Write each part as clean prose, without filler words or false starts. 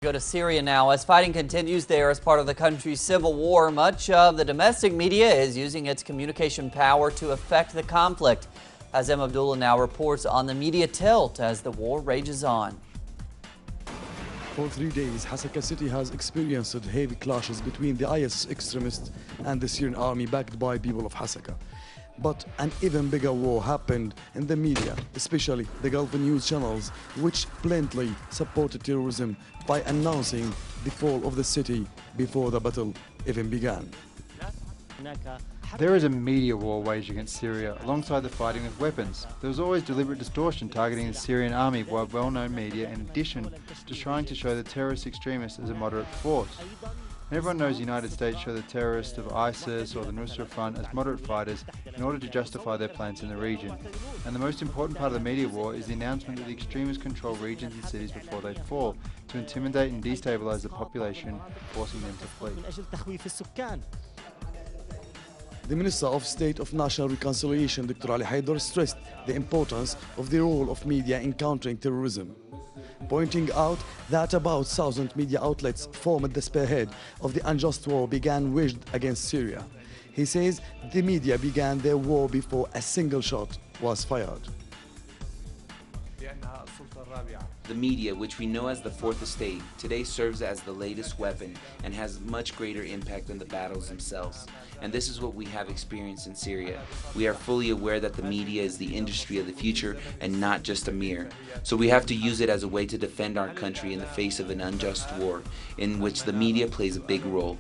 Go to Syria now. As fighting continues there as part of the country's civil war, much of the domestic media is using its communication power to affect the conflict. Azem Abdullah now reports on the media tilt as the war rages on. For 3 days, Hasaka city has experienced heavy clashes between the ISIS extremists and the Syrian army backed by people of Hasaka. But an even bigger war happened in the media, especially the Gulf News channels, which blatantly supported terrorism by announcing the fall of the city before the battle even began. There is a media war waged against Syria alongside the fighting with weapons. There was always deliberate distortion targeting the Syrian army by well-known media in addition to trying to show the terrorist extremists as a moderate force. Everyone knows the United States show the terrorists of ISIS or the Nusra Front as moderate fighters in order to justify their plans in the region. And the most important part of the media war is the announcement that the extremists control regions and cities before they fall, to intimidate and destabilize the population, forcing them to flee. The Minister of State of National Reconciliation, Dr. Ali Haidar, stressed the importance of the role of media in countering terrorism, pointing out that about 1,000 media outlets formed the spearhead of the unjust war began waged against Syria. He says the media began their war before a single shot was fired. The media, which we know as the Fourth Estate, today serves as the latest weapon and has much greater impact than the battles themselves. And this is what we have experienced in Syria. We are fully aware that the media is the industry of the future and not just a mirror. So we have to use it as a way to defend our country in the face of an unjust war, in which the media plays a big role.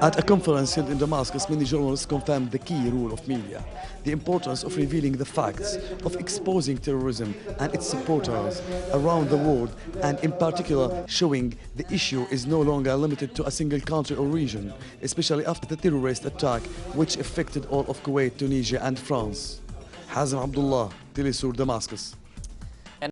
At a conference held in Damascus, many journalists confirmed the key role of media, the importance of revealing the facts, of exposing terrorism and its supporters around the world, and in particular showing the issue is no longer limited to a single country or region, especially after the terrorist attack which affected all of Kuwait, Tunisia and France. Azem Abdullah, Telesur, Damascus.